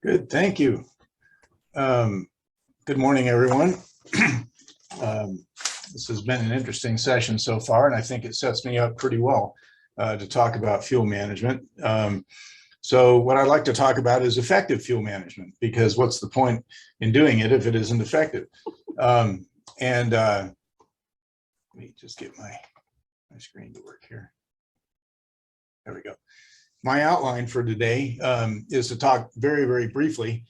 Good, thank you. Good morning, everyone. This has been an interesting session so far, and I think it sets me up pretty well to talk about fuel management. So what I'd like to talk about is effective fuel management, because what's the point in doing it if it isn't effective? Let me just get my screen to work here. There we go. My outline for today is to talk very, very briefly,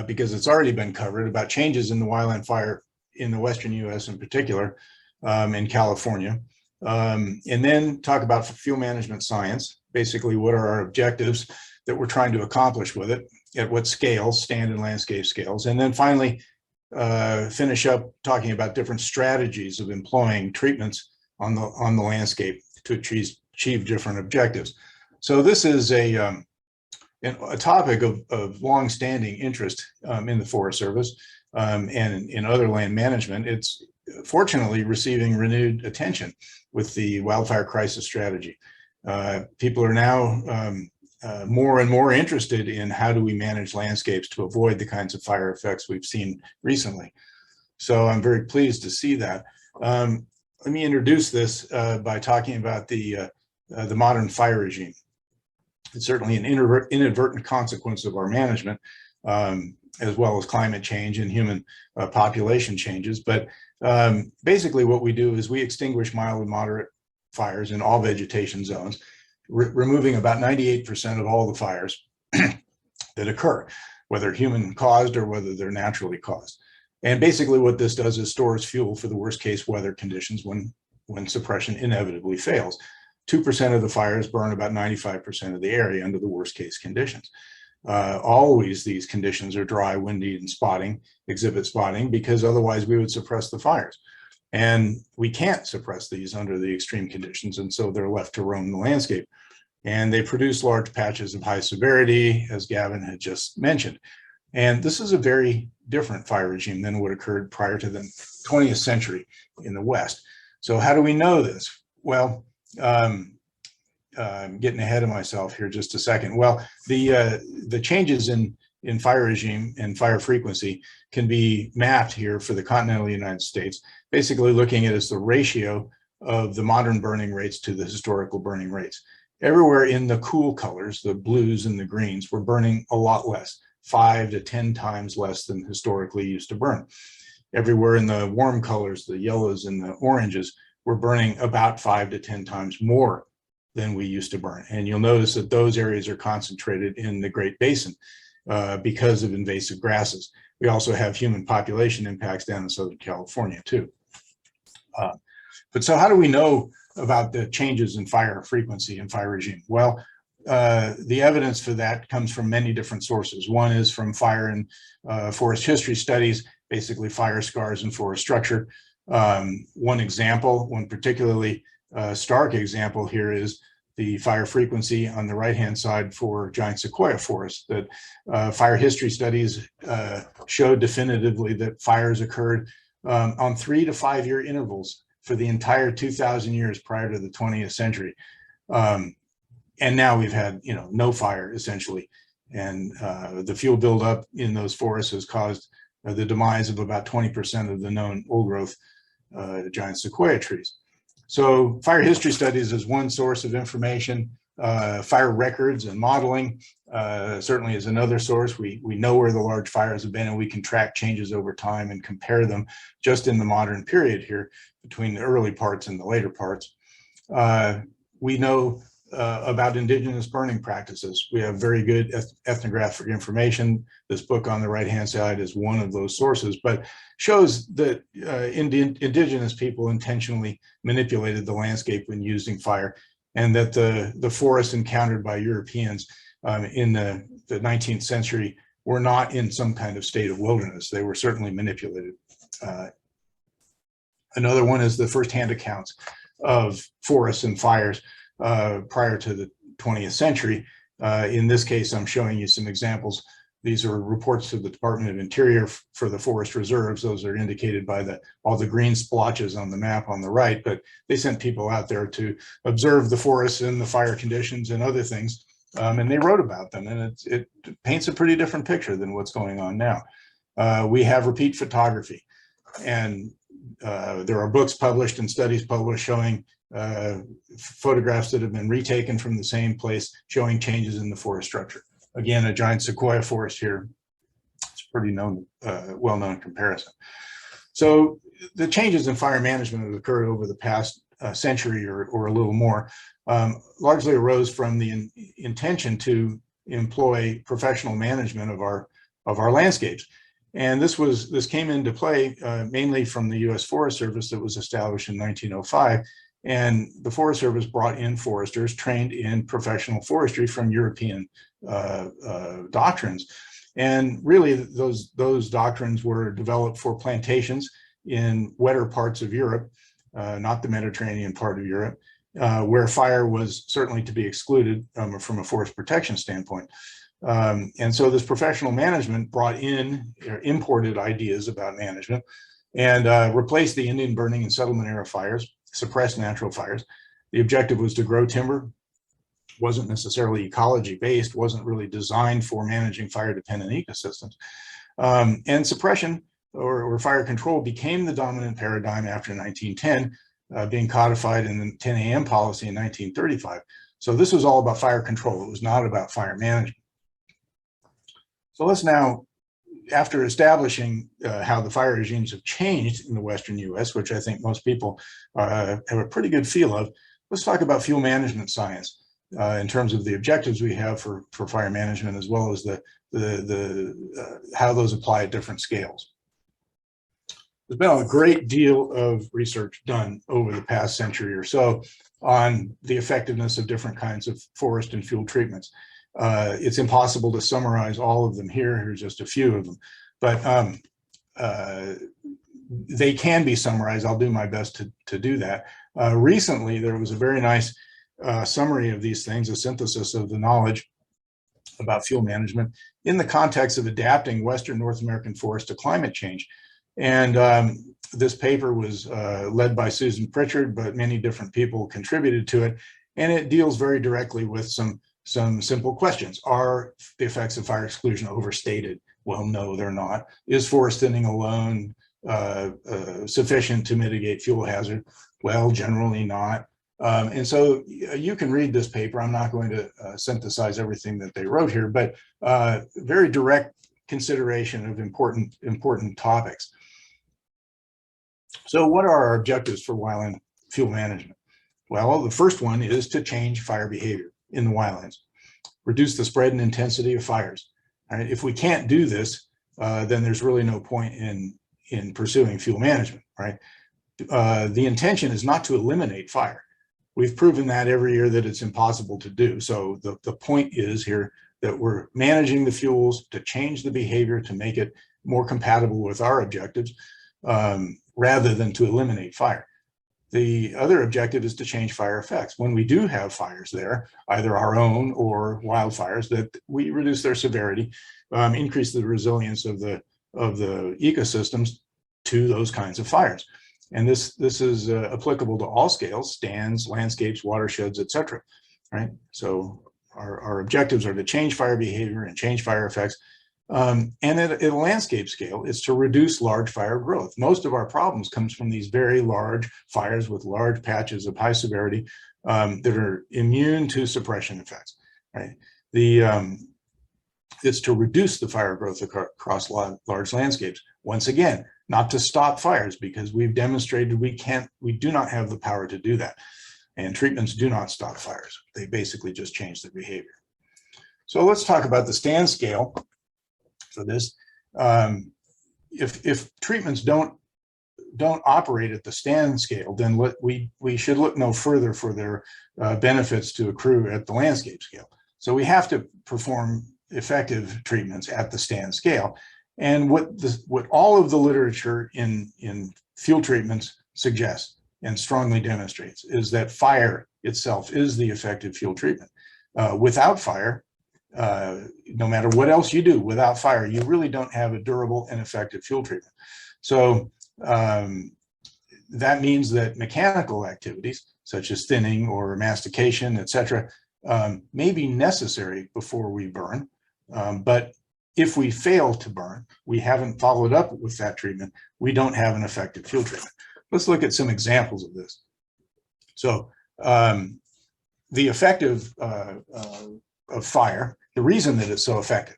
because it's already been covered, about changes in the wildland fire in the Western US in particular, in California. And then talk about fuel management science, basically what are our objectives that we're trying to accomplish with it, at what scales, stand and landscape scales. And then finally, finish up talking about different strategies of employing treatments on the landscape to achieve different objectives. So this is a topic of long-standing interest in the Forest Service and in other land management. It's fortunately receiving renewed attention with the wildfire crisis strategy. People are now more and more interested in how do we manage landscapes to avoid the kinds of fire effects we've seen recently. So I'm very pleased to see that. Let me introduce this by talking about the modern fire regime. It's certainly an inadvertent consequence of our management, as well as climate change and human population changes. But basically what we do is we extinguish mild and moderate fires in all vegetation zones, removing about 98% of all the fires that occur, whether human caused or whether they're naturally caused. And basically what this does is stores fuel for the worst case weather conditions when suppression inevitably fails. 2% of the fires burn about 95% of the area under the worst case conditions. Always these conditions are dry, windy, and exhibit spotting, because otherwise we would suppress the fires. And we can't suppress these under the extreme conditions, and so they're left to roam the landscape. And they produce large patches of high severity, as Gavin had just mentioned. And this is a very different fire regime than what occurred prior to the 20th century in the West. So how do we know this? Well, I'm getting ahead of myself here just a second. Well, the changes in fire regime and fire frequency can be mapped here for the continental United States, basically looking at it as the ratio of the modern burning rates to the historical burning rates. Everywhere in the cool colors, the blues and the greens, we're burning a lot less, 5 to 10 times less than historically used to burn. Everywhere in the warm colors, the yellows and the oranges, we're burning about 5 to 10 times more than we used to burn. And you'll notice that those areas are concentrated in the Great Basin because of invasive grasses. We also have human population impacts down in Southern California too. But so how do we know about the changes in fire frequency and fire regime? Well, the evidence for that comes from many different sources. One is from fire and forest history studies, basically fire scars and forest structure. One example, one particularly stark example here is the fire frequency on the right-hand side for giant sequoia forests. That fire history studies showed definitively that fires occurred on 3 to 5 year intervals for the entire 2,000 years prior to the 20th century. And now we've had, no fire essentially. And the fuel buildup in those forests has caused the demise of about 20% of the known old growth giant sequoia trees. So fire history studies is one source of information. Fire records and modeling certainly is another source. We know where the large fires have been, and we can track changes over time and compare them just in the modern period here between the early parts and the later parts. We know about indigenous burning practices. We have very good ethnographic information. This book on the right-hand side is one of those sources, but shows that indigenous people intentionally manipulated the landscape when using fire, and that the forests encountered by Europeans in the 19th century were not in some kind of state of wilderness. They were certainly manipulated. Another one is the firsthand accounts of forests and fires prior to the 20th century. In this case, I'm showing you some examples. These are reports to the Department of Interior for the forest reserves. Those are indicated by all the green splotches on the map on the right, but they sent people out there to observe the forests and the fire conditions and other things and they wrote about them, and it paints a pretty different picture than what's going on now. We have repeat photography, and there are books published and studies published showing photographs that have been retaken from the same place, showing changes in the forest structure. Again, a giant sequoia forest here. It's pretty known, well-known comparison. So the changes in fire management that occurred over the past century or a little more largely arose from the intention to employ professional management of our landscapes. And this came into play mainly from the U.S. Forest Service that was established in 1905. And the Forest Service brought in foresters trained in professional forestry from European doctrines. And really, those doctrines were developed for plantations in wetter parts of Europe, not the Mediterranean part of Europe, where fire was certainly to be excluded from a forest protection standpoint. And so this professional management brought in or imported ideas about management and replaced the Indian burning and settlement era fires, suppressed natural fires. The objective was to grow timber. Wasn't necessarily ecology based, wasn't really designed for managing fire dependent ecosystems. And suppression or fire control became the dominant paradigm after 1910, being codified in the 10 a.m. policy in 1935. So this was all about fire control. It was not about fire management. So let's now, after establishing how the fire regimes have changed in the Western U.S., which I think most people have a pretty good feel of, let's talk about fuel management science in terms of the objectives we have for fire management, as well as how those apply at different scales. There's been a great deal of research done over the past century or so on the effectiveness of different kinds of forest and fuel treatments. It's impossible to summarize all of them here. Here's just a few of them, but they can be summarized. I'll do my best to do that. Recently, there was a very nice summary of these things, a synthesis of the knowledge about fuel management in the context of adapting Western North American forests to climate change. And this paper was led by Susan Pritchard, but many different people contributed to it. And it deals very directly with some simple questions. Are the effects of fire exclusion overstated? Well, no, they're not. Is forest thinning alone sufficient to mitigate fuel hazard? Well, generally not. And so you can read this paper. I'm not going to synthesize everything that they wrote here, but very direct consideration of important topics. So what are our objectives for wildland fuel management? Well, the first one is to change fire behavior in the wildlands, reduce the spread and intensity of fires. All right, if we can't do this, then there's really no point in pursuing fuel management, right? The intention is not to eliminate fire. We've proven that every year that it's impossible to do. So the point is here that we're managing the fuels to change the behavior to make it more compatible with our objectives rather than to eliminate fire. The other objective is to change fire effects. When we do have fires there, either our own or wildfires, that we reduce their severity, increase the resilience of the ecosystems to those kinds of fires. And this is applicable to all scales: stands, landscapes, watersheds, etc. Right? So our objectives are to change fire behavior and change fire effects. And at a landscape scale, it's to reduce large fire growth. Most of our problems comes from these very large fires with large patches of high severity that are immune to suppression effects. Right? It's to reduce the fire growth across large landscapes. Once again, not to stop fires, because we've demonstrated we do not have the power to do that. And treatments do not stop fires. They basically just change the behavior. So let's talk about the stand scale for this. If treatments don't operate at the stand scale, then we should look no further for their benefits to accrue at the landscape scale. So we have to perform effective treatments at the stand scale. And what all of the literature in fuel treatments suggests and strongly demonstrates is that fire itself is the effective fuel treatment. Without fire, no matter what else you do, without fire, you really don't have a durable and effective fuel treatment. So that means that mechanical activities such as thinning or mastication, etc., may be necessary before we burn, but if we fail to burn, we haven't followed up with that treatment, we don't have an effective fuel treatment. Let's look at some examples of this. So the effective of fire, the reason that it's so effective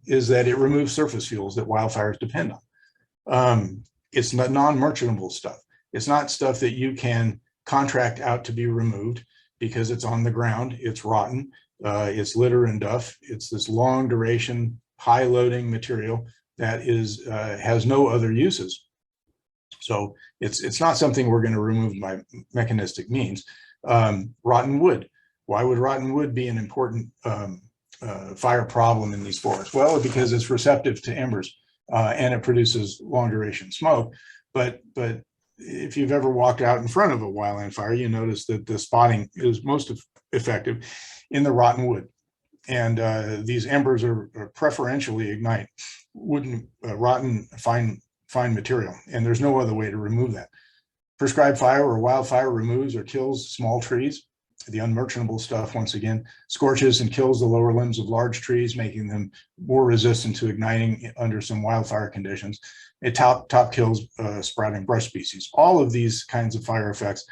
is that it removes surface fuels that wildfires depend on. It's not non-merchantable stuff. It's not stuff that you can contract out to be removed because it's on the ground, it's rotten, it's litter and duff. It's this long duration, high loading material that is has no other uses. So it's not something we're going to remove by mechanistic means. Rotten wood. Why would rotten wood be an important fire problem in these forests? Well, because it's receptive to embers and it produces long duration smoke. But if you've ever walked out in front of a wildland fire, you notice that the spotting is most effective in the rotten wood. And these embers are preferentially ignite wooden, rotten, fine material, and there's no other way to remove that. Prescribed fire or wildfire removes or kills small trees. The unmerchantable stuff, once again, scorches and kills the lower limbs of large trees, making them more resistant to igniting under some wildfire conditions. It top kills sprouting brush species. All of these kinds of fire effects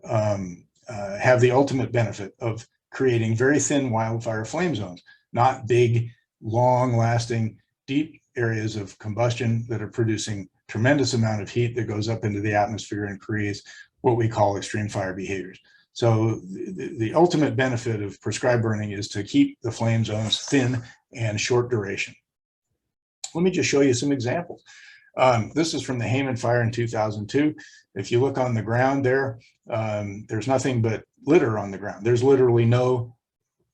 have the ultimate benefit of creating very thin wildfire flame zones, not big, long-lasting, deep areas of combustion that are producing tremendous amount of heat that goes up into the atmosphere and creates what we call extreme fire behaviors. So the ultimate benefit of prescribed burning is to keep the flame zones thin and short duration. Let me just show you some examples. This is from the Hayman fire in 2002. If you look on the ground there, there's nothing but litter on the ground. There's literally no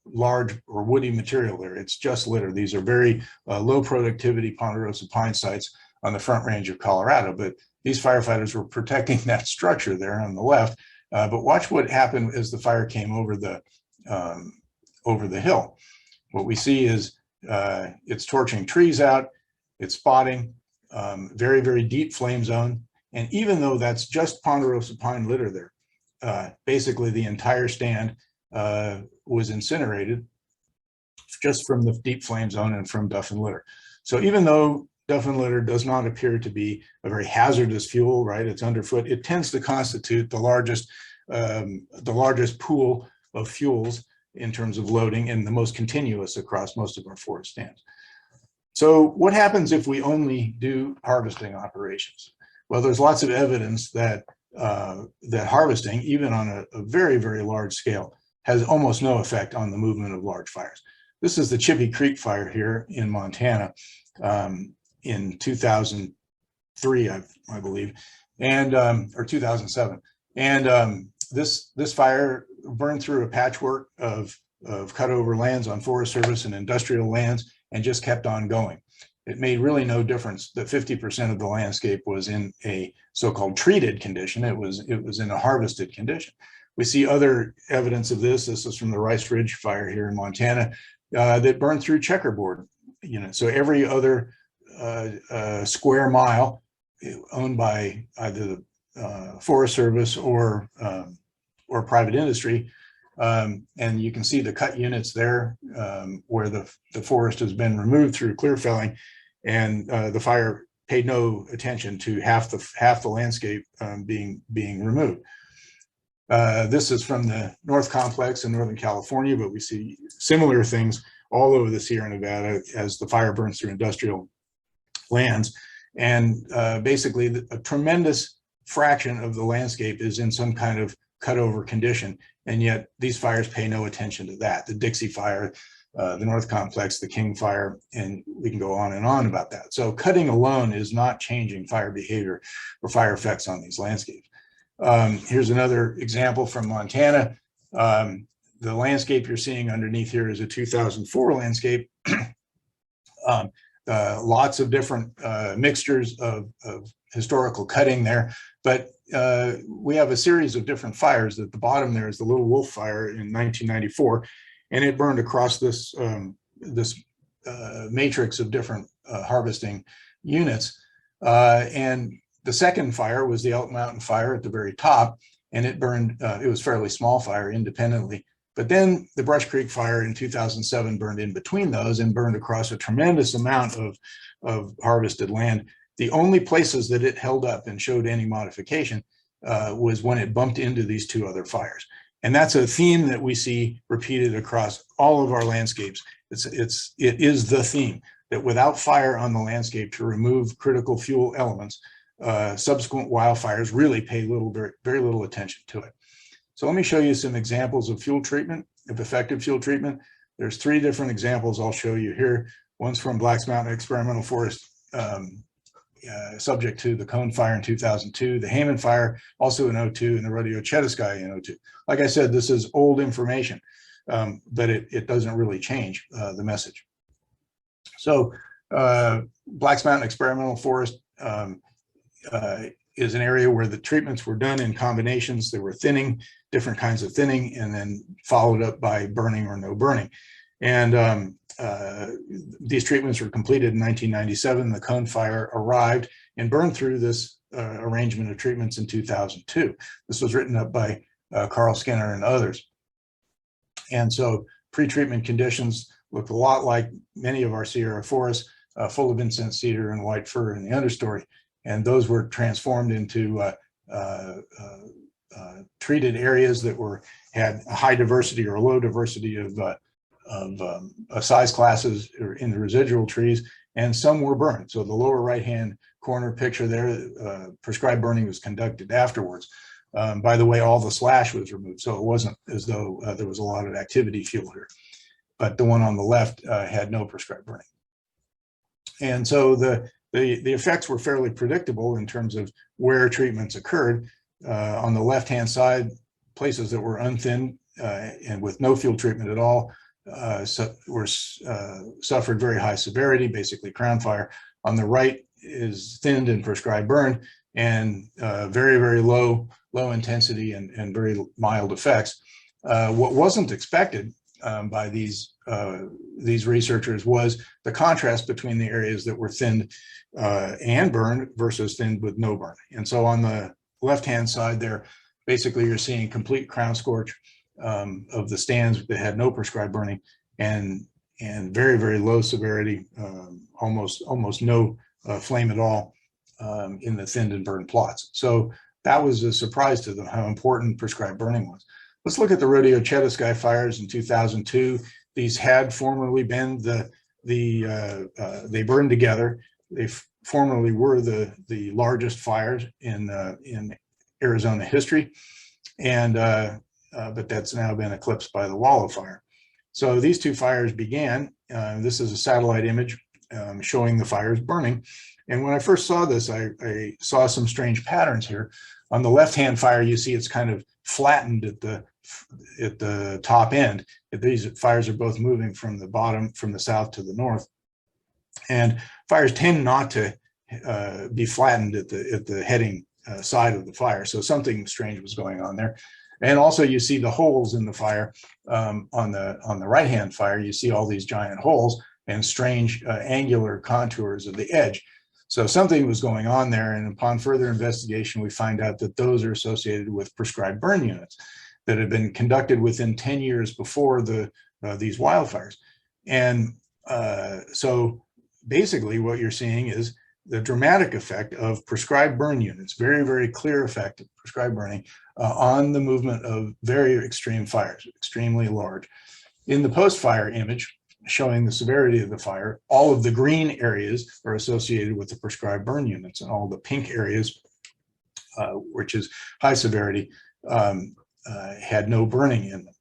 large or woody material there. It's just litter. These are very low productivity ponderosa pine sites on the Front Range of Colorado, but these firefighters were protecting that structure there on the left. But watch what happened as the fire came over the hill. What we see is it's torching trees out, it's spotting, very, very deep flame zone. And even though that's just ponderosa pine litter there, basically the entire stand was incinerated just from the deep flame zone and from duff and litter. So even though duff and litter does not appear to be a very hazardous fuel, right? It's underfoot. It tends to constitute the largest pool of fuels in terms of loading and the most continuous across most of our forest stands. So what happens if we only do harvesting operations? Well, there's lots of evidence that that harvesting, even on a very, very large scale, has almost no effect on the movement of large fires. This is the Chippy Creek fire here in Montana in 2003, I believe, and or 2007. And this fire burned through a patchwork of cutover lands on Forest Service and industrial lands and just kept on going. It made really no difference that 50% of the landscape was in a so-called treated condition. It was in a harvested condition. We see other evidence of this. This is from the Rice Ridge fire here in Montana that burned through checkerboard units. So every other square mile owned by either the Forest Service or private industry. And you can see the cut units there where the forest has been removed through clear felling, and the fire paid no attention to half the landscape being removed. This is from the North Complex in Northern California, but we see similar things all over the Sierra Nevada as the fire burns through industrial lands. And basically a tremendous fraction of the landscape is in some kind of cutover condition. And yet these fires pay no attention to that. The Dixie fire, the North Complex, the King fire, and we can go on and on about that. So cutting alone is not changing fire behavior or fire effects on these landscapes. Here's another example from Montana. The landscape you're seeing underneath here is a 2004 landscape. Lots of different mixtures of historical cutting there, but we have a series of different fires. At the bottom there is the Little Wolf fire in 1994, and it burned across this matrix of different harvesting units. And the second fire was the Elk Mountain fire at the very top, and it burned, it was a fairly small fire independently, But then the Brush Creek fire in 2007 burned in between those and burned across a tremendous amount of harvested land. The only places that it held up and showed any modification was when it bumped into these two other fires. And that's a theme that we see repeated across all of our landscapes. It is the theme that without fire on the landscape to remove critical fuel elements, subsequent wildfires really pay very little attention to it. So let me show you some examples of fuel treatment, of effective fuel treatment. There's 3 different examples I'll show you here. One's from Black's Mountain Experimental Forest, subject to the Cone Fire in 2002, the Hayman Fire also in 2002, and the Rodeo Chetaskai in 2002. Like I said, this is old information, but it doesn't really change the message. So Black's Mountain Experimental Forest is an area where the treatments were done in combinations. They were thinning, different kinds of thinning, and then followed up by burning or no burning. And these treatments were completed in 1997. The Cone Fire arrived and burned through this arrangement of treatments in 2002. This was written up by Carl Skinner and others. And so pre-treatment conditions look a lot like many of our Sierra forests, full of incense cedar and white fir in the understory. And those were transformed into treated areas that had a high diversity or a low diversity of size classes in the residual trees, and some were burned. So the lower right-hand corner picture there, prescribed burning was conducted afterwards. By the way, all the slash was removed, so it wasn't as though there was a lot of activity fuel here. But the one on the left had no prescribed burning. And so the effects were fairly predictable in terms of where treatments occurred. On the left-hand side, places that were unthinned and with no fuel treatment at all suffered very high severity, basically crown fire. On the right is thinned and prescribed burn, and very, very low intensity and very mild effects. What wasn't expected by these researchers was the contrast between the areas that were thinned and burned versus thinned with no burn. And so on the left-hand side there, basically you're seeing complete crown scorch of the stands that had no prescribed burning, and very, very low severity, almost no flame at all in the thinned and burned plots. So that was a surprise to them how important prescribed burning was. Let's look at the Rodeo Chetaskai fires in 2002. These had formerly been they burned together. They formerly were the largest fires in Arizona history, and but that's now been eclipsed by the Wallow Fire. So these two fires began. This is a satellite image showing the fires burning. And when I first saw this, I saw some strange patterns here. On the left-hand fire, you see it's kind of flattened at the top end. These fires are both moving from the bottom, from the south to the north. And fires tend not to be flattened at the heading side of the fire. So something strange was going on there. And also you see the holes in the fire on the right-hand fire. You see all these giant holes and strange angular contours of the edge. So something was going on there, and upon further investigation, we find out that those are associated with prescribed burn units that had been conducted within 10 years before these wildfires. And so basically what you're seeing is the dramatic effect of prescribed burn units, very, very clear effect of prescribed burning on the movement of very extreme fires, extremely large. In the post-fire image, showing the severity of the fire, all of the green areas are associated with the prescribed burn units, and all the pink areas, which is high severity, had no burning in them.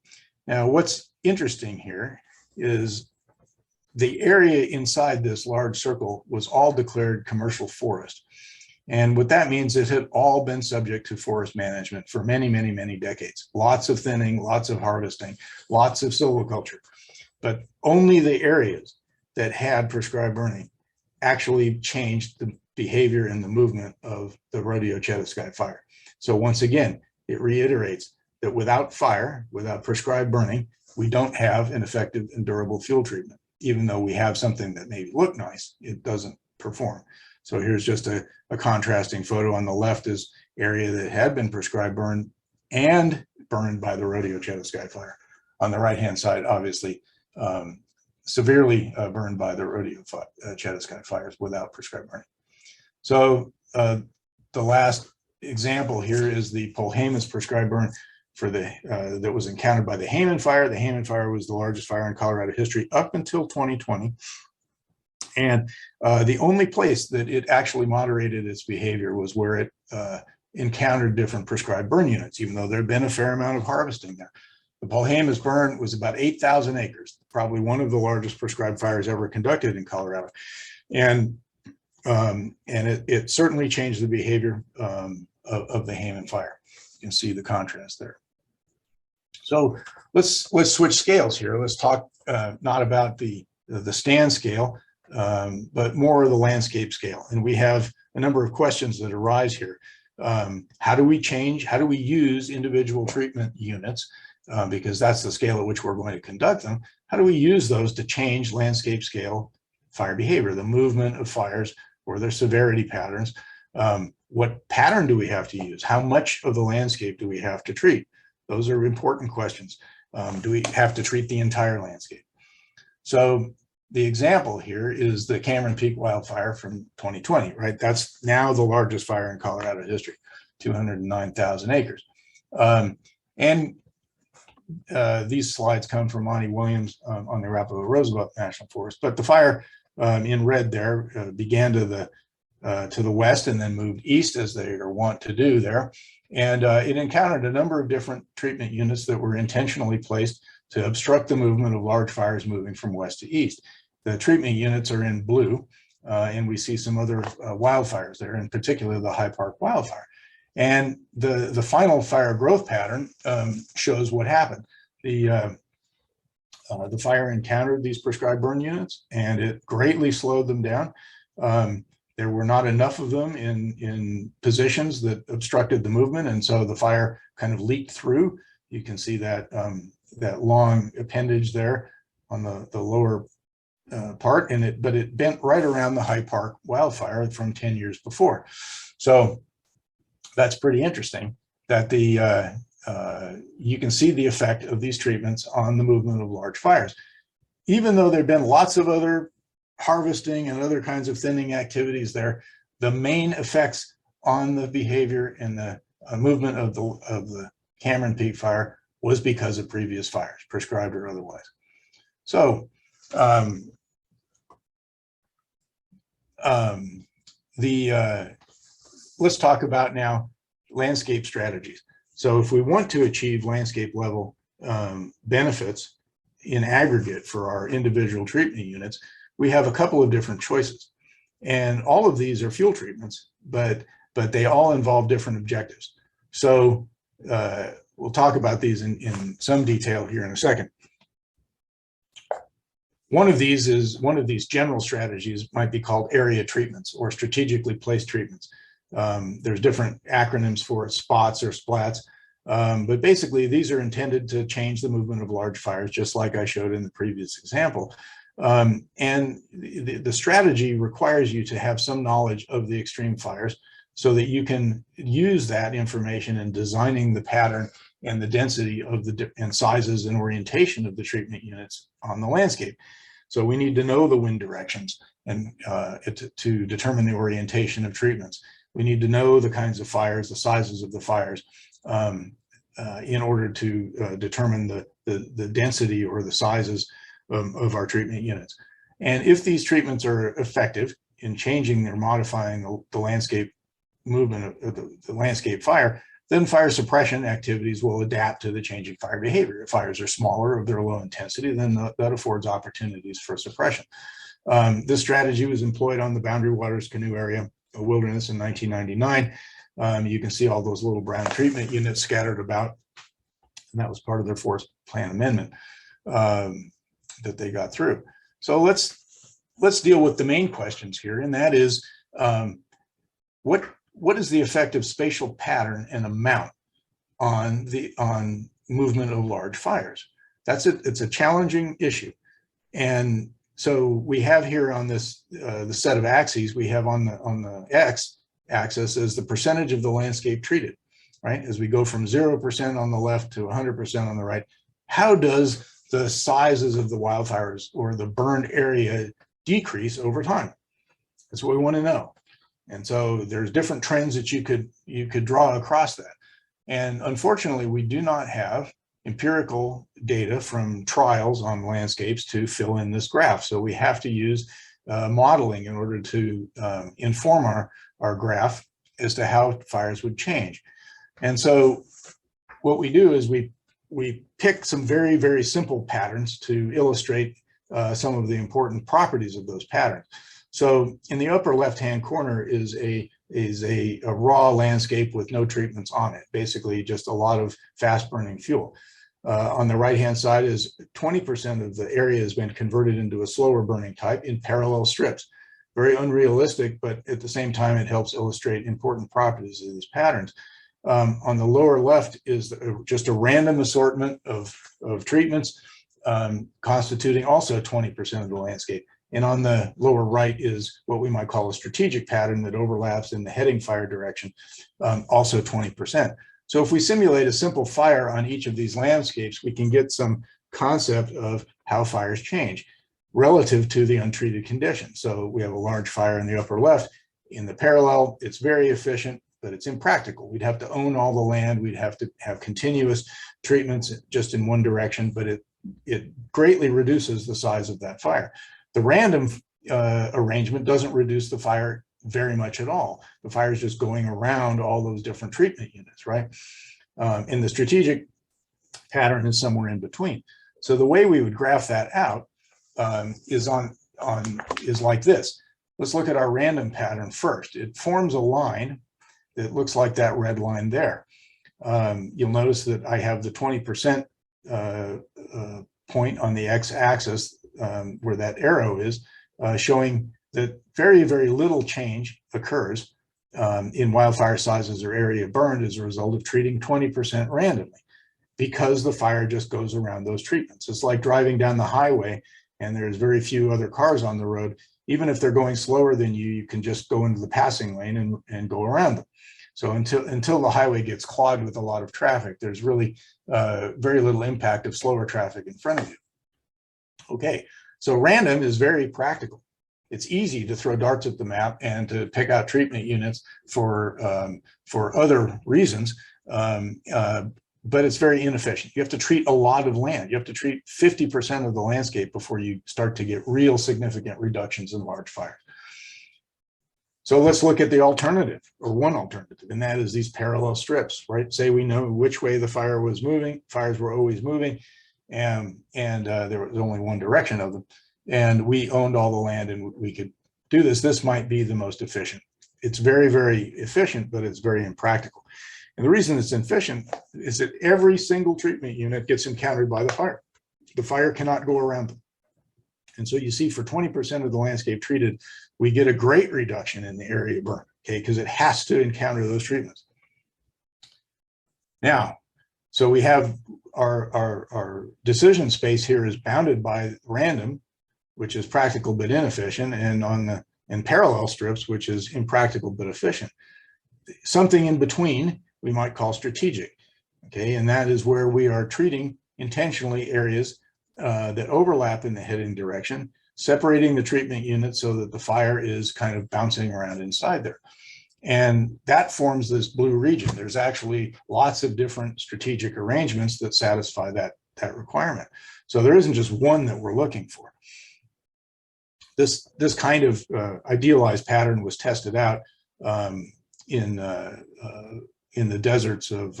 Now, what's interesting here is the area inside this large circle was all declared commercial forest. And what that means is it had all been subject to forest management for many, many, many decades. Lots of thinning, lots of harvesting, lots of silviculture. But only the areas that had prescribed burning actually changed the behavior and the movement of the Rodeo Chetaskai fire. So once again, it reiterates that without fire, without prescribed burning, we don't have an effective and durable fuel treatment. Even though we have something that may look nice, it doesn't perform. So here's just a contrasting photo. On the left is area that had been prescribed burn and burned by the Rodeo Chetaskai fire. on the right-hand side, obviously, severely burned by the rodeo shadow sky fires without prescribed burning. So the last example here is the Polhamus prescribed burn for the that was encountered by the Hayman fire. The Hayman fire was the largest fire in Colorado history up until 2020. And the only place that it actually moderated its behavior was where it encountered different prescribed burn units, even though there had been a fair amount of harvesting there. The Polhamus burn was about 8,000 acres, probably one of the largest prescribed fires ever conducted in Colorado. And it certainly changed the behavior of the Hayman fire. You can see the contrast there. So let's switch scales here. Let's talk not about the stand scale, but more of the landscape scale. And we have a number of questions that arise here. How do we use individual treatment units, because that's the scale at which we're going to conduct them? How do we use those to change landscape scale fire behavior, the movement of fires or their severity patterns? What pattern do we have to use? How much of the landscape do we have to treat? Those are important questions. Do we have to treat the entire landscape? So the example here is the Cameron Peak wildfire from 2020, right? That's now the largest fire in Colorado history, 209,000 acres. These slides come from Monty Williams on the Arapahoe Roosevelt National Forest, but the fire in red there began to the west and then moved east, as they are wont to do there. And it encountered a number of different treatment units that were intentionally placed to obstruct the movement of large fires moving from west to east. The treatment units are in blue, and we see some other wildfires there, in particular the High Park wildfire. And the final fire growth pattern shows what happened. The fire encountered these prescribed burn units, and it greatly slowed them down. There were not enough of them in positions that obstructed the movement, and so the fire kind of leaked through. You can see that that long appendage there on the lower part, but it bent right around the High Park wildfire from 10 years before. So that's pretty interesting that you can see the effect of these treatments on the movement of large fires. Even though there've been lots of other harvesting and other kinds of thinning activities there, the main effects on the behavior and the movement of the Cameron Peak fire was because of previous fires, prescribed or otherwise. So let's talk about now landscape strategies. So if we want to achieve landscape level benefits in aggregate for our individual treatment units, we have a couple of different choices. And all of these are fuel treatments, but they all involve different objectives. So we'll talk about these in some detail here in a second. One of these general strategies might be called area treatments or strategically placed treatments. There's different acronyms for it, SPOTs or SPLATs, but basically these are intended to change the movement of large fires, just like I showed in the previous example. And the strategy requires you to have some knowledge of the extreme fires so that you can use that information in designing the pattern and the density of and sizes and orientation of the treatment units on the landscape. So we need to know the wind directions and to determine the orientation of treatments. We need to know the kinds of fires, the sizes of the fires, in order to determine the density or the sizes of our treatment units. And if these treatments are effective in changing or modifying the landscape movement of the landscape fire, then fire suppression activities will adapt to the changing fire behavior. If fires are smaller or they're low intensity, then that affords opportunities for suppression. This strategy was employed on the Boundary Waters Canoe Area Wilderness in 1999. You can see all those little brown treatment units scattered about, and that was part of their forest plan amendment that they got through. So let's deal with the main questions here, and that is what is the effect of spatial pattern and amount on movement of large fires? It's a challenging issue. And so we have here on this the set of axes, we have on the x-axis is the percentage of the landscape treated, right? As we go from 0% on the left to 100% on the right, how does the sizes of the wildfires or the burned area decrease over time? That's what we want to know. And so there's different trends that you could draw across that. And unfortunately, we do not have empirical data from trials on landscapes to fill in this graph. So we have to use modeling in order to inform our graph as to how fires would change. And so what we do is we pick some very, very simple patterns to illustrate some of the important properties of those patterns. So in the upper left-hand corner is a raw landscape with no treatments on it, basically just a lot of fast-burning fuel. On the right-hand side is 20% of the area has been converted into a slower burning type in parallel strips. Very unrealistic, but at the same time, it helps illustrate important properties of these patterns. On the lower left is just a random assortment of treatments constituting also 20% of the landscape. And on the lower right is what we might call a strategic pattern that overlaps in the heading fire direction, also 20%. So if we simulate a simple fire on each of these landscapes, we can get some concept of how fires change relative to the untreated condition. So we have a large fire in the upper left. In the parallel, it's very efficient, but it's impractical. We'd have to own all the land. We'd have to have continuous treatments just in one direction, but it greatly reduces the size of that fire. The random arrangement doesn't reduce the fire very much at all. The fire is just going around all those different treatment units, right? And the strategic pattern is somewhere in between. So the way we would graph that out is like this. Let's look at our random pattern first. It forms a line that looks like that red line there. You'll notice that I have the 20% point on the x-axis where that arrow is, showing that very, very little change occurs in wildfire sizes or area burned as a result of treating 20% randomly, because the fire just goes around those treatments. It's like driving down the highway and there's very few other cars on the road. Even if they're going slower than you, you can just go into the passing lane and go around them. So until the highway gets clogged with a lot of traffic, there's really very little impact of slower traffic in front of you. Okay, so random is very practical. It's easy to throw darts at the map and to pick out treatment units for other reasons, but it's very inefficient. You have to treat a lot of land. You have to treat 50% of the landscape before you start to get real significant reductions in large fires. So let's look at the alternative, or one alternative, and that is these parallel strips, right? Say we know which way the fire was moving. Fires were always moving, and there was only one direction of them. And we owned all the land and we could do this. This might be the most efficient. It's very, very efficient, but it's very impractical. And the reason it's efficient is that every single treatment unit gets encountered by the fire. The fire cannot go around them. And so you see for 20% of the landscape treated, we get a great reduction in the area burned, okay, because it has to encounter those treatments. Now, so we have our decision space here is bounded by random, which is practical but inefficient, and in parallel strips, which is impractical but efficient. Something in between we might call strategic, okay, and that is where we are treating intentionally areas that overlap in the heading direction, separating the treatment unit so that the fire is kind of bouncing around inside there. And that forms this blue region. There's actually lots of different strategic arrangements that satisfy that requirement. So there isn't just one that we're looking for. This kind of idealized pattern was tested out in the deserts of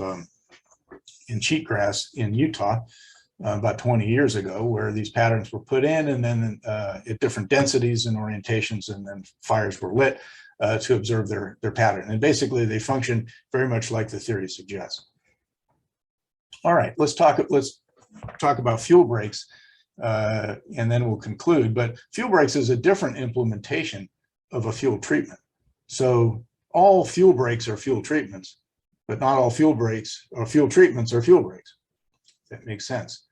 in cheatgrass in Utah about 20 years ago, where these patterns were put in, and then at different densities and orientations, and then fires were lit to observe their pattern. And basically, they function very much like the theory suggests. All right, let's talk about fuel breaks. And then we'll conclude. But fuel breaks is a different implementation of a fuel treatment. So all fuel breaks are fuel treatments, but not all fuel breaks or fuel treatments are fuel breaks. That makes sense,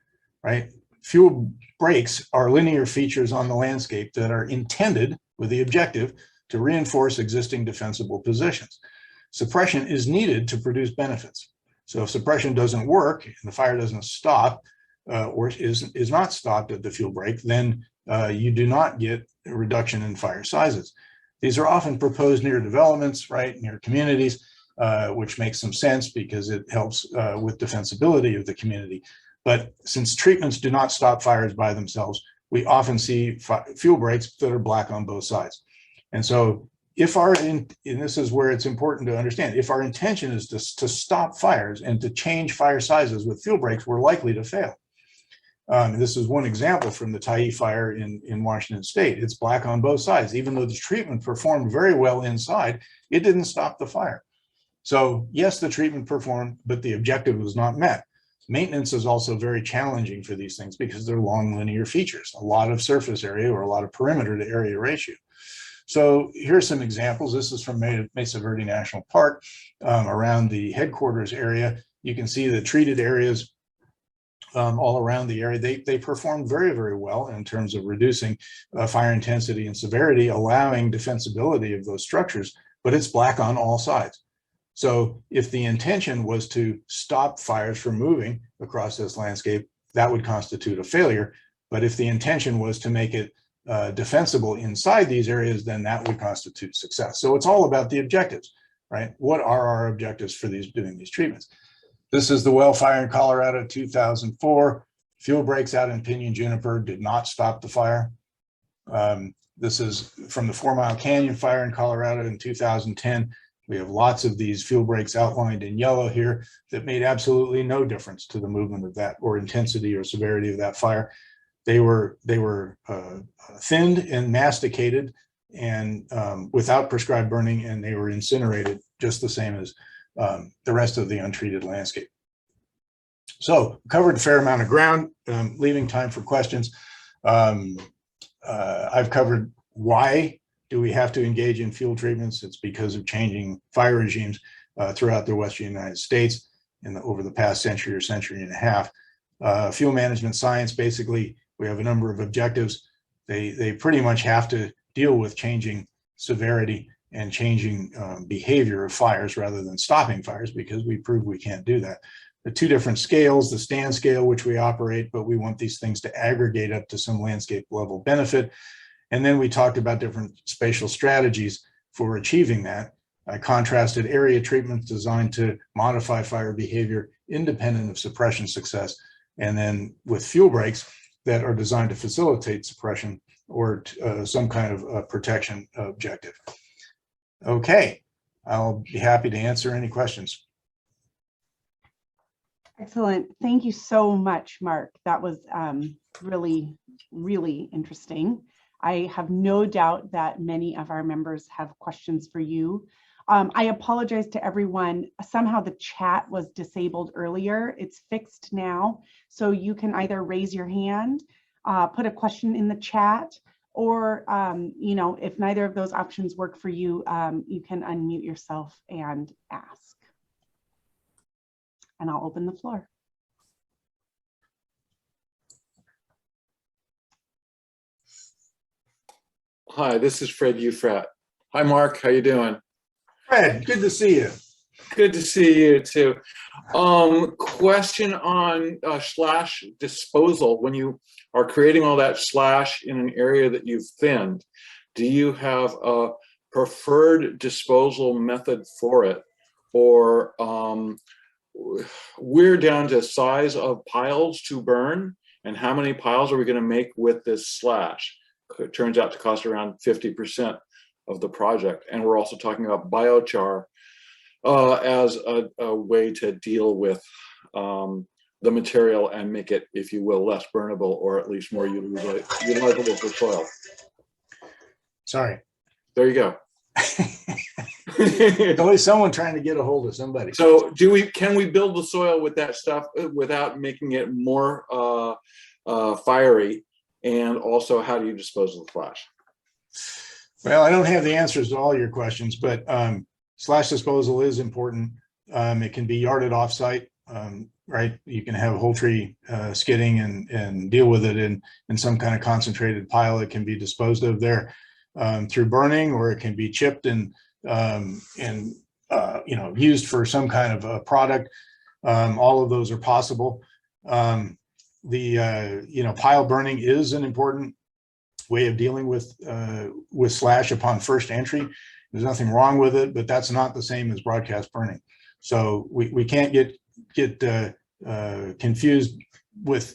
right? Fuel breaks are linear features on the landscape that are intended with the objective to reinforce existing defensible positions. Suppression is needed to produce benefits. So if suppression doesn't work and the fire doesn't stop, or is not stopped at the fuel break, then you do not get a reduction in fire sizes. These are often proposed near developments, right, near communities, which makes some sense because it helps with defensibility of the community. But since treatments do not stop fires by themselves, we often see fuel breaks that are black on both sides. And so if and this is where it's important to understand, if our intention is to stop fires and to change fire sizes with fuel breaks, we're likely to fail. This is one example from the Tyee fire in Washington State. It's black on both sides. Even though the treatment performed very well inside, it didn't stop the fire. So yes, the treatment performed, but the objective was not met. Maintenance is also very challenging for these things because they're long linear features, a lot of surface area or a lot of perimeter to area ratio. So here's some examples. This is from Mesa Verde National Park around the headquarters area. You can see the treated areas all around the area. They performed very, very well in terms of reducing fire intensity and severity, allowing defensibility of those structures, but it's black on all sides. So if the intention was to stop fires from moving across this landscape, that would constitute a failure. But if the intention was to make it defensible inside these areas, then that would constitute success. So it's all about the objectives, right? What are our objectives for doing these treatments? This is the well fire in Colorado, 2004. Fuel breaks out in Pinyon Juniper did not stop the fire. This is from the 4 Mile Canyon fire in Colorado in 2010. We have lots of these fuel breaks outlined in yellow here that made absolutely no difference to the movement of that or intensity or severity of that fire. They were thinned and masticated and without prescribed burning, and they were incinerated just the same as the rest of the untreated landscape. So covered a fair amount of ground, leaving time for questions. I've covered why do we have to engage in fuel treatments. It's because of changing fire regimes throughout the Western United States over the past century or century and a half. Fuel management science, basically, we have a number of objectives. They pretty much have to deal with changing severity and changing behavior of fires rather than stopping fires, because we proved we can't do that. The two different scales, the stand scale, which we operate, but we want these things to aggregate up to some landscape level benefit. And then we talked about different spatial strategies for achieving that. I contrasted area treatments designed to modify fire behavior independent of suppression success, and then with fuel breaks that are designed to facilitate suppression or some kind of protection objective. Okay, I'll be happy to answer any questions. Excellent. Thank you so much, Mark. That was really, really interesting. I have no doubt that many of our members have questions for you. I apologize to everyone. Somehow the chat was disabled earlier. It's fixed now. So you can either raise your hand, put a question in the chat, or you know, if neither of those options work for you, you can unmute yourself and ask. And I'll open the floor. Hi, this is Fred Ufrat. Hi, Mark. How you doing? Fred, good to see you. Good to see you too. Question on slash disposal. When you are creating all that slash in an area that you've thinned, do you have a preferred disposal method for it? Or we're down to size of piles to burn, and how many piles are we going to make with this slash? It turns out to cost around 50% of the project. And we're also talking about biochar as a way to deal with the material and make it, if you will, less burnable, or at least more utilizable for soil. Sorry. There you go. There's always someone trying to get a hold of somebody. So can we build the soil with that stuff without making it more fiery? And also, how do you dispose of the slash? Well, I don't have the answers to all your questions, but slash disposal is important. It can be yarded offsite, right? You can have whole tree skidding and deal with it in some kind of concentrated pile. It can be disposed of there through burning, or it can be chipped and you know, used for some kind of a product. All of those are possible. pile burning is an important way of dealing with slash upon first entry. There's nothing wrong with it, but that's not the same as broadcast burning. So we can't get confused with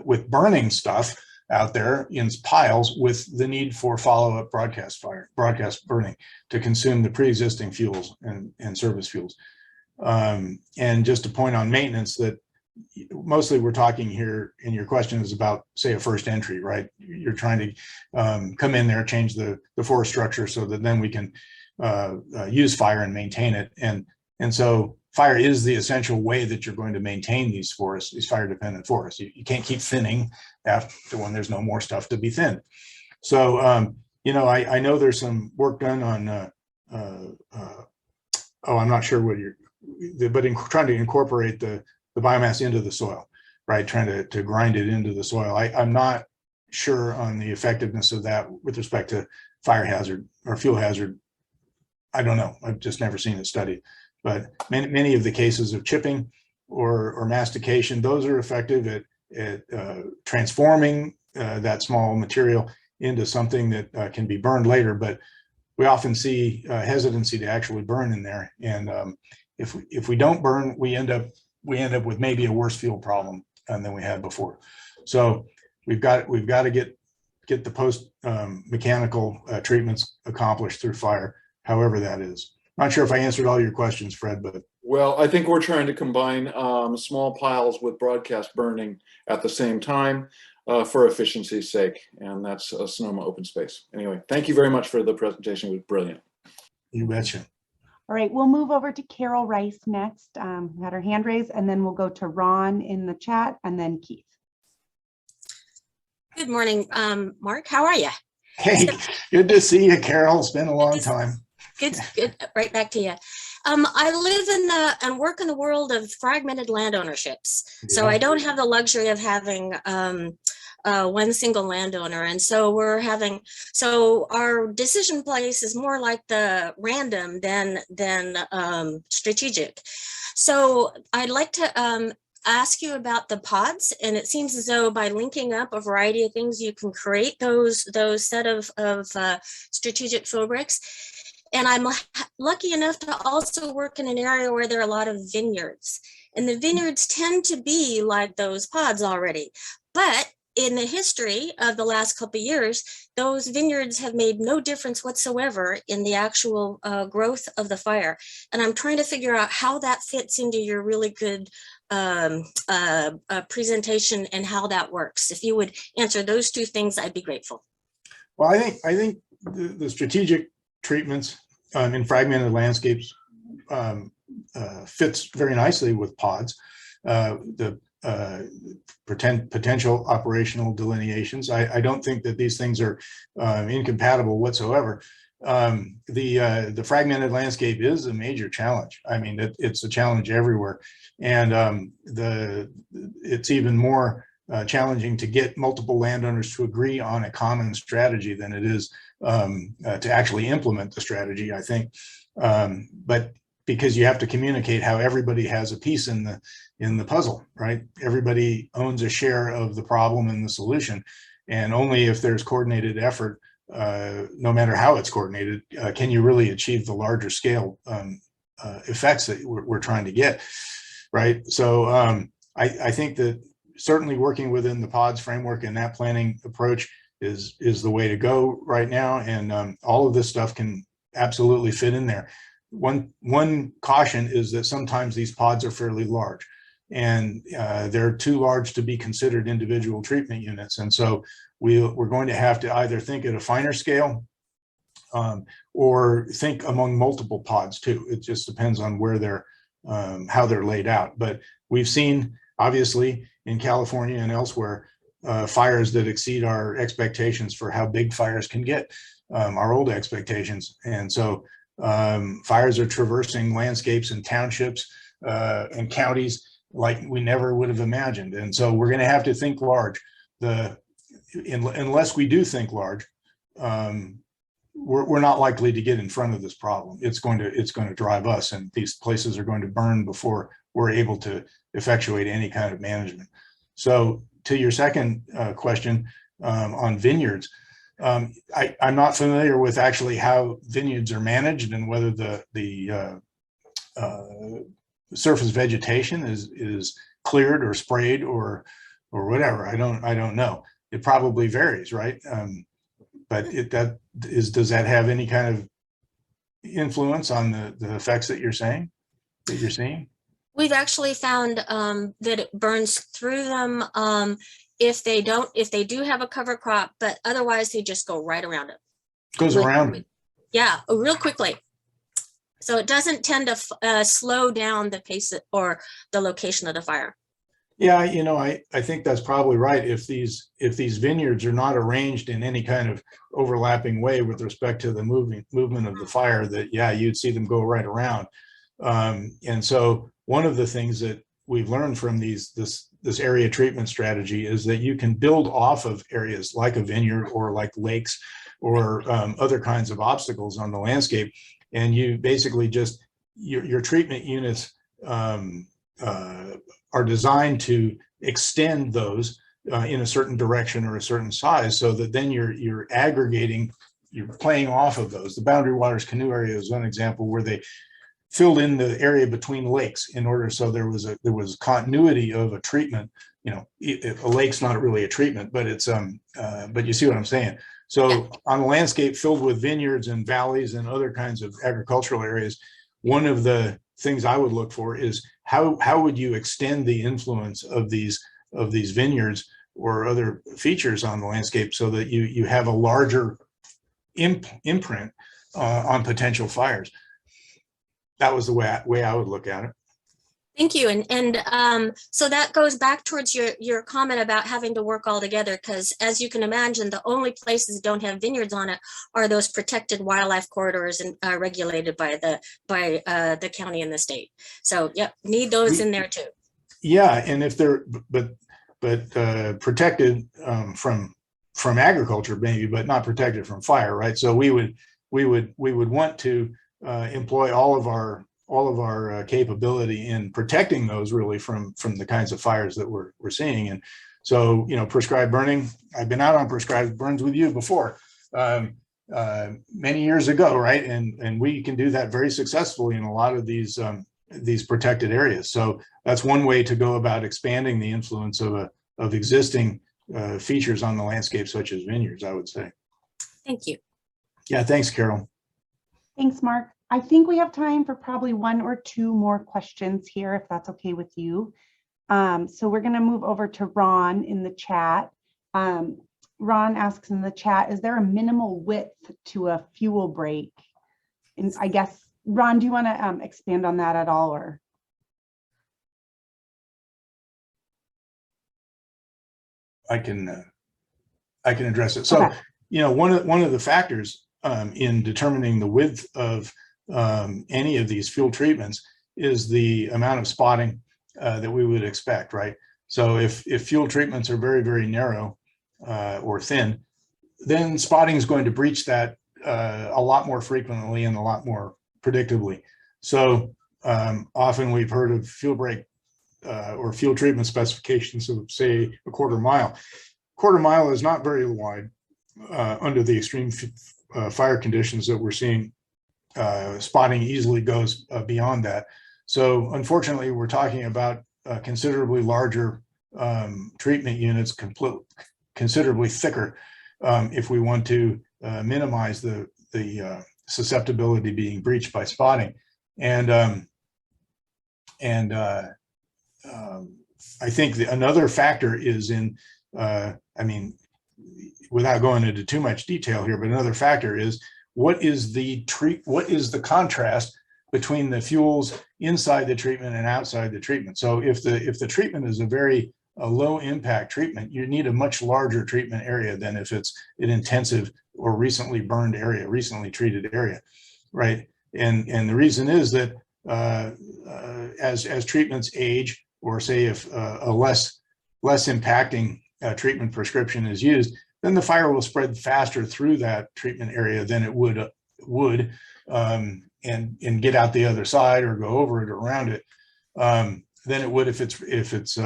with burning stuff out there in piles with the need for follow-up broadcast burning to consume the pre-existing fuels and service fuels. And just a point on maintenance, that mostly we're talking here, and your question is about, say, a first entry, right? You're trying to come in there, change the forest structure so that then we can use fire and maintain it. And so fire is the essential way that you're going to maintain these forests, these fire dependent forests. You can't keep thinning after when there's no more stuff to be thinned. So, I know there's some work done on, I'm not sure what but trying to incorporate the biomass into the soil, right? Trying to grind it into the soil. I'm not sure on the effectiveness of that with respect to fire hazard or fuel hazard. I don't know. I've just never seen it studied. But many of the cases of chipping or mastication, those are effective at transforming that small material into something that can be burned later. But we often see hesitancy to actually burn in there. And if we don't burn, we end up with maybe a worse fuel problem than we had before. So we've got to get the post mechanical treatments accomplished through fire, however that is. Not sure if I answered all your questions, Fred, but. Well, I think we're trying to combine small piles with broadcast burning at the same time for efficiency's sake, and that's a Sonoma open space. Anyway, thank you very much for the presentation. It was brilliant. You betcha. All right, we'll move over to Carol Rice next, who had her hand raised, and then we'll go to Ron in the chat, and then Keith. Good morning, Mark. How are you? Hey, good to see you, Carol. It's been a long time. Good. Right back to you. I live in and work in the world of fragmented land ownerships. Yeah. So I don't have the luxury of having one single landowner. And so our decision place is more like the random than strategic. So I'd like to ask you about the pods, and it seems as though by linking up a variety of things, you can create those set of strategic fabrics. And I'm lucky enough to also work in an area where there are a lot of vineyards, and the vineyards tend to be like those pods already. But in the history of the last couple of years, those vineyards have made no difference whatsoever in the actual growth of the fire. And I'm trying to figure out how that fits into your really good presentation and how that works. If you would answer those two things, I'd be grateful. Well, I think the strategic treatments in fragmented landscapes fits very nicely with pods. The potential operational delineations. I don't think that these things are incompatible whatsoever. The fragmented landscape is a major challenge. I mean, it's a challenge everywhere, and it's even more challenging to get multiple landowners to agree on a common strategy than it is to actually implement the strategy, I think. But because you have to communicate how everybody has a piece in the puzzle, right? Everybody owns a share of the problem and the solution, and only if there's coordinated effort, no matter how it's coordinated, can you really achieve the larger scale effects that we're trying to get, right? So I think that certainly working within the pods framework and that planning approach is the way to go right now, and all of this stuff can absolutely fit in there. One caution is that sometimes these pods are fairly large, and they're too large to be considered individual treatment units, and so we're going to have to either think at a finer scale or think among multiple pods too. It just depends on where they're how they're laid out. But we've seen, obviously, in California and elsewhere, fires that exceed our expectations for how big fires can get, our old expectations. And so fires are traversing landscapes and townships and counties like we never would have imagined. And so we're going to have to think large. Unless we do think large, we're not likely to get in front of this problem. It's going to drive us, and these places are going to burn before we're able to effectuate any kind of management. So to your second question on vineyards, I'm not familiar with actually how vineyards are managed and whether the surface vegetation is cleared or sprayed or whatever. I don't know. It probably varies, right? But does that have any kind of influence on the effects that you're seeing? We've actually found that it burns through them if they do have a cover crop, but otherwise they just go right around it. Goes around it. Yeah, real quickly. So it doesn't tend to slow down the pace or the location of the fire. Yeah, I think that's probably right. If these vineyards are not arranged in any kind of overlapping way with respect to the movement of the fire, that yeah, you'd see them go right around. And so one of the things that we've learned from this area treatment strategy is that you can build off of areas like a vineyard or like lakes or other kinds of obstacles on the landscape, and you basically just your treatment units are designed to extend those in a certain direction or a certain size, so that then you're aggregating, you're playing off of those. The Boundary Waters Canoe area is one example where they filled in the area between lakes in order so there was continuity of a treatment. A lake's not really a treatment, but it's but you see what I'm saying. So on a landscape filled with vineyards and valleys and other kinds of agricultural areas, one of the things I would look for is how would you extend the influence of these vineyards or other features on the landscape so that you have a larger imprint on potential fires. That was the way I would look at it. Thank you. And so that goes back towards your comment about having to work all together, because as you can imagine, the only places that don't have vineyards on it are those protected wildlife corridors and regulated by the county and the state. So yep, need those in there too. Yeah, and if they're but protected from agriculture maybe, but not protected from fire, right? So we would want to employ all of our capability in protecting those really from the kinds of fires that we're seeing. And so, prescribed burning, I've been out on prescribed burns with you before, many years ago, right? And we can do that very successfully in a lot of these protected areas. So that's one way to go about expanding the influence of existing features on the landscape, such as vineyards, I would say. Thank you. Yeah, thanks, Carol. Thanks, Mark. I think we have time for probably one or two more questions here, if that's okay with you. So we're going to move over to Ron in the chat. Ron asks in the chat, is there a minimal width to a fuel break? And I guess, Ron, do you want to expand on that at all, or? I can address it. So, okay. One of the factors in determining the width of any of these fuel treatments is the amount of spotting that we would expect, right? So if fuel treatments are very, very narrow or thin, then spotting is going to breach that a lot more frequently and a lot more predictably. So often we've heard of fuel break or fuel treatment specifications of, say, a quarter mile. Quarter mile is not very wide under the extreme fire conditions that we're seeing. Spotting easily goes beyond that. So unfortunately, we're talking about considerably larger treatment units, considerably thicker, if we want to minimize the susceptibility being breached by spotting. And I think another factor is in, without going into too much detail here, but another factor is what is the contrast between the fuels inside the treatment and outside the treatment. So if the treatment is a very low impact treatment, you need a much larger treatment area than if it's an intensive or recently burned area, recently treated area, right? And the reason is that as treatments age, or say if a less impacting treatment prescription is used, then the fire will spread faster through that treatment area than it would and get out the other side or go over it or around it than it would if it's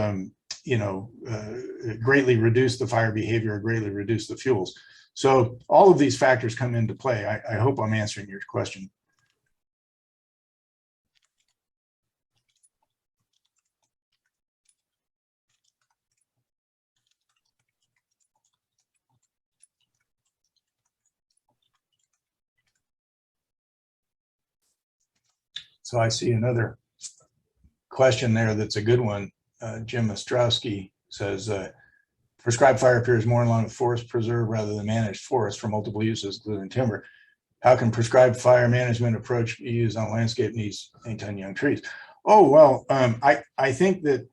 greatly reduce the fire behavior or greatly reduce the fuels. So all of these factors come into play. I hope I'm answering your question. So I see another question there that's a good one. Jim Ostrowski says, prescribed fire appears more in line with forest preserve rather than managed forest for multiple uses, including timber. How can prescribed fire management approach be used on landscape needs to maintain young trees? Oh, well, I think that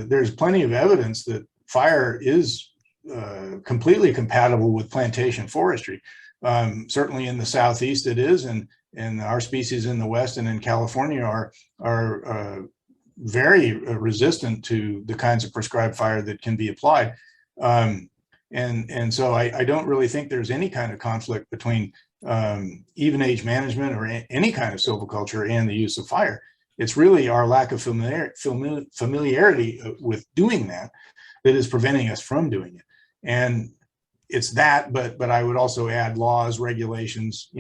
there's plenty of evidence that fire is completely compatible with plantation forestry. Certainly in the Southeast it is, and our species in the West and in California are very resistant to the kinds of prescribed fire that can be applied. And so I don't really think there's any kind of conflict between even age management or any kind of silviculture and the use of fire. It's really our lack of familiarity with doing that that is preventing us from doing it. And it's that, but I would also add laws, regulations,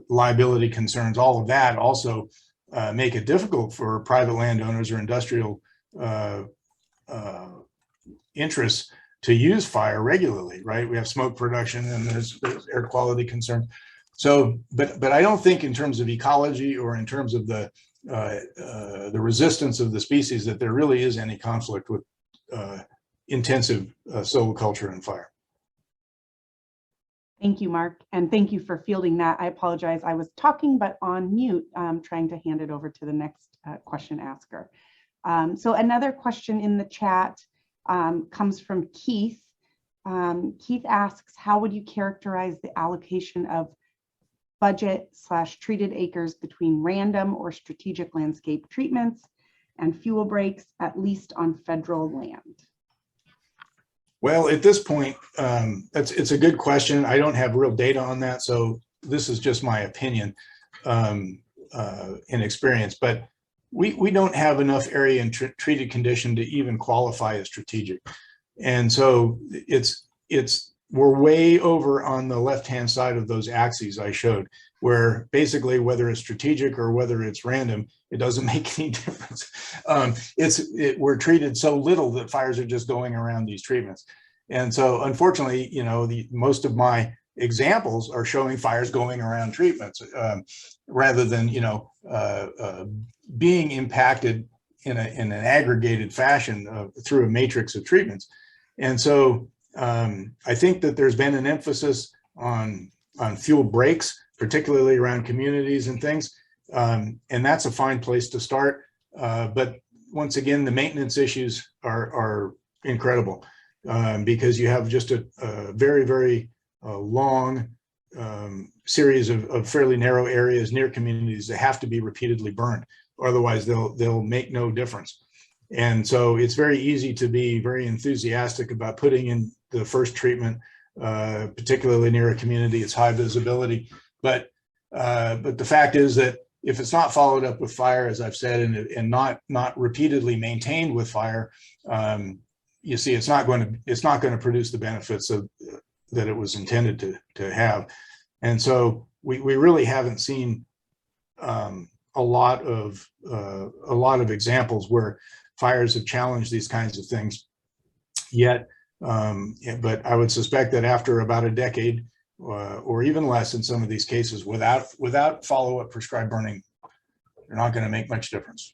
liability concerns, all of that also make it difficult for private landowners or industrial interests to use fire regularly, right? We have smoke production and there's air quality concerns. So, but I don't think in terms of ecology or in terms of the resistance of the species that there really is any conflict with intensive silviculture and fire. Thank you, Mark, and thank you for fielding that. I apologize, I was talking but on mute, trying to hand it over to the next question asker. So another question in the chat comes from Keith. Keith asks, how would you characterize the allocation of budget/treated acres between random or strategic landscape treatments and fuel breaks, at least on federal land? Well, at this point, it's a good question. I don't have real data on that, so this is just my opinion and experience. But we don't have enough area in treated condition to even qualify as strategic, and so we're way over on the left-hand side of those axes I showed, where basically whether it's strategic or whether it's random, it doesn't make any difference. We're treated so little that fires are just going around these treatments. And so unfortunately, most of my examples are showing fires going around treatments rather than, being impacted in an aggregated fashion through a matrix of treatments. And so I think that there's been an emphasis on fuel breaks, particularly around communities and things. And that's a fine place to start. But once again, the maintenance issues are incredible because you have just a very, very long series of fairly narrow areas near communities that have to be repeatedly burned. Otherwise, they'll make no difference. And so it's very easy to be very enthusiastic about putting in the first treatment, particularly near a community. It's high visibility. But the fact is that if it's not followed up with fire, as I've said, and not repeatedly maintained with fire, you see, it's not going to produce the benefits that it was intended to have. And so we really haven't seen a lot of examples where fires have challenged these kinds of things yet. But I would suspect that after about a decade, or even less in some of these cases, without follow-up prescribed burning, they're not going to make much difference.